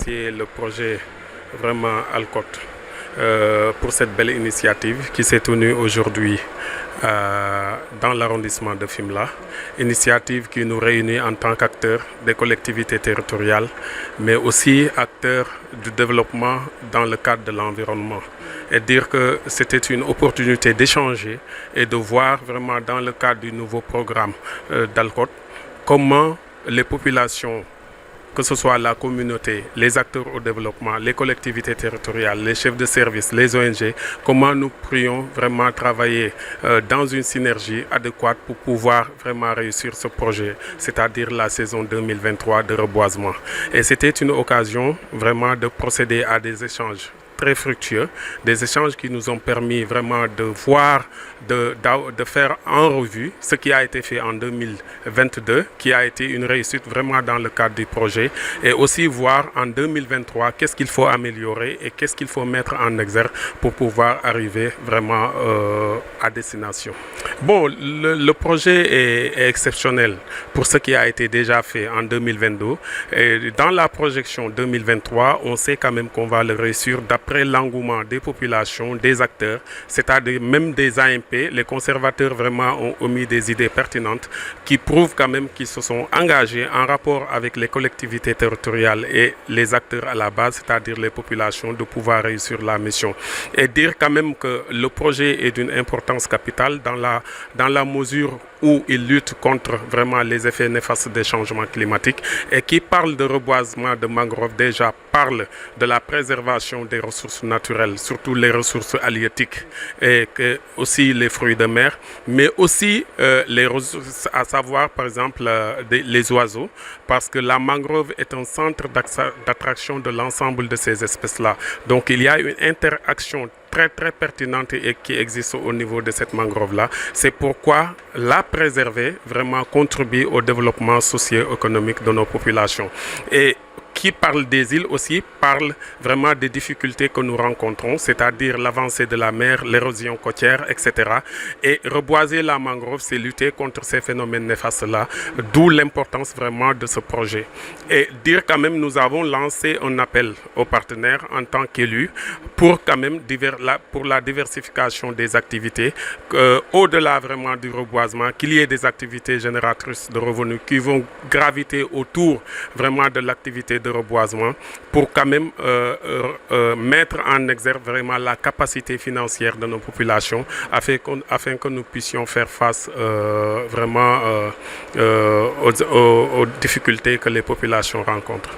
remercier le projet vraiment Alcott pour cette belle initiative qui s'est tenue aujourd'hui dans l'arrondissement de Fimela. Initiative qui nous réunit en tant qu'acteurs des collectivités territoriales, mais aussi acteurs du développement dans le cadre de l'environnement. Et dire que c'était une opportunité d'échanger et de voir vraiment dans le cadre du nouveau programme d'Alcott comment les populations, que ce soit la communauté, les acteurs au développement, les collectivités territoriales, les chefs de service, les ONG, comment nous pourrions vraiment travailler dans une synergie adéquate pour pouvoir vraiment réussir ce projet, c'est-à-dire la saison 2023 de reboisement. Et c'était une occasion vraiment de procéder à des échanges très fructueux, des échanges qui nous ont permis vraiment de voir, de faire en revue ce qui a été fait en 2022, qui a été une réussite vraiment dans le cadre du projet, et aussi voir en 2023 qu'est-ce qu'il faut améliorer et qu'est-ce qu'il faut mettre en exergue pour pouvoir arriver vraiment à destination. Bon, le projet est exceptionnel pour ce qui a été déjà fait en 2022. Et dans la projection 2023, on sait quand même qu'on va le réussir d'après l'engouement des populations, des acteurs, c'est-à-dire même des AMP. Les conservateurs vraiment ont omis des idées pertinentes qui prouvent quand même qu'ils se sont engagés en rapport avec les collectivités territoriales et les acteurs à la base, c'est-à-dire les populations, de pouvoir réussir la mission. Et dire quand même que le projet est d'une importance capitale dans la mesure où il lutte contre vraiment les effets néfastes des changements climatiques, et qui parle de reboisement de mangroves déjà parle de la préservation des ressources naturelles, surtout les ressources halieutiques et aussi les fruits de mer, mais aussi les ressources, à savoir par exemple les oiseaux, parce que la mangrove est un centre d'attraction de l'ensemble de ces espèces-là. Donc il y a une interaction très pertinente et qui existe au niveau de cette mangrove-là. C'est pourquoi la préserver vraiment contribue au développement socio-économique de nos populations. Et qui parle des îles aussi parle vraiment des difficultés que nous rencontrons, c'est-à-dire l'avancée de la mer, l'érosion côtière, etc. Et reboiser la mangrove, c'est lutter contre ces phénomènes néfastes-là, d'où l'importance vraiment de ce projet. Et dire quand même, nous avons lancé un appel aux partenaires en tant qu'élus pour quand même pour la diversification des activités, au-delà vraiment du reboisement, qu'il y ait des activités génératrices de revenus qui vont graviter autour vraiment de l'activité de reboisement, pour quand même mettre en exergue vraiment la capacité financière de nos populations afin que nous puissions faire face vraiment aux difficultés que les populations rencontrent.